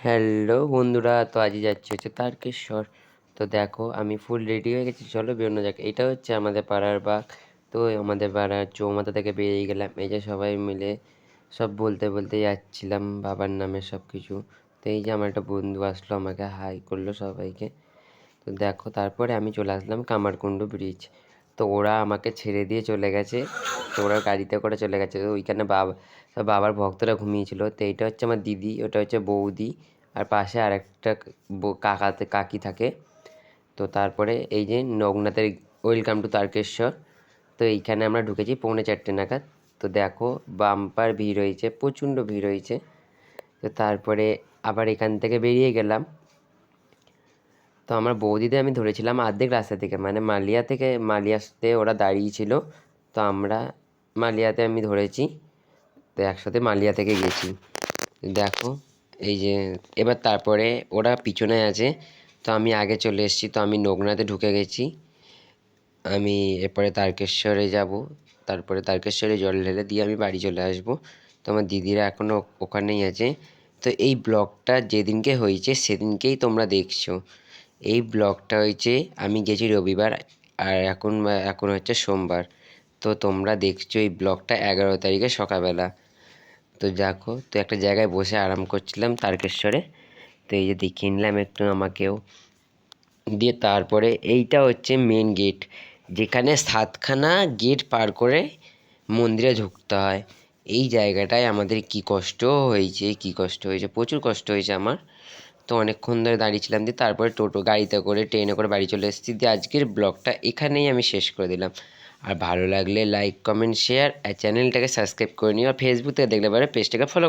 Hello বন্ধুরা, তো আজই যাচ্ছি হচ্ছে তারকেশ্বর। তো দেখো আমি ফুল রেডি হয়ে গেছি, চলো বেরোনো যাক। এটা হচ্ছে আমাদের পাড়ার বাঘ। তো আমাদের পাড়ার চৌমাথা থেকে বেরিয়ে গেলাম, এই যে সবাই মিলে সব বলতে বলতে যাচ্ছিলাম বাবার নামে সব কিছু। তো এই যে আমার একটা বন্ধু আসলো, আমাকে হাই করলো সবাইকে। তো দেখো তারপরে আমি চলে আসলাম কামারকুণ্ডু ব্রিজ। তো ওরা আমাকে ছেড়ে দিয়ে চলে গেছে, তো ওরা গাড়িতে করে চলে গেছে। তো ওইখানে বাবার ভক্তরা ঘুমিয়েছিল। তো এইটা হচ্ছে আমার দিদি, ওটা হচ্ছে বৌদি, আর পাশে আরেকটা কাকি থাকে। তো তারপরে এই যে নগ্নাথের ওয়েলকাম টু তারকেশ্বর। তো এইখানে আমরা ঢুকেছি 3:45 নাগাদ। তো দেখো বাম্পার ভিড় হয়েছে, প্রচণ্ড ভিড় হয়েছে। তো তারপরে আবার এখান থেকে বেরিয়ে গেলাম। তো আমার বৌদিদের আমি ধরেছিলাম অর্ধেক রাস্তা থেকে, মানে মালিয়াতে ওরা দাঁড়িয়েছিল। তো আমরা মালিয়াতে আমি ধরেছি। তো একসাথে মালিয়া থেকে গেছি। দেখো এই যে এবার তারপরে ওরা পিছনে আছে, তো আমি আগে চলে এসেছি। তো আমি নগ্নাতে ঢুকে গেছি। আমি এরপরে তারকেশ্বরে যাব, তারপরে তারকেশ্বরে জল ঢেলে দিয়ে আমি বাড়ি চলে আসব। তো আমার দিদিরা এখনও ওখানেই আছে। তো এই ব্লগটা যেদিনকে হয়েছে সেদিনকেই তোমরা দেখছো। এই ব্লগটা হয়েছে আমি গেছি রবিবার, আর এখন হচ্ছে সোমবার। তো তোমরা দেখছো এই ব্লগটা 11 তারিখে সকালবেলা। তো দেখো, তো একটা জায়গায় বসে আরাম করছিলাম তারকেশ্বরে। তো এই যে দেখিয়ে নিলাম একটু আমাকেও। দিয়ে তারপরে এইটা হচ্ছে মেন গেট, যেখানে 7খানা গেট পার করে মন্দিরে ঢুকতে হয়। এই জায়গাটায় আমাদের কী কষ্ট হয়েছে, প্রচুর কষ্ট হয়েছে আমার। তো অনেকক্ষণ ধরে দাঁড়িয়েছিলাম, দিয়ে তারপরে টোটো গাড়িতে করে ট্রেনে করে বাড়ি চলে এসেছি। দিয়ে আজকের ব্লগটা এখানেই আমি শেষ করে দিলাম। আর ভালো লাগলে লাইক কমেন্ট শেয়ার আর চ্যানেলটাকে সাবস্ক্রাইব করে নিও। আর ফেসবুক থেকে দেখলে পরে পেজটাকে ফলো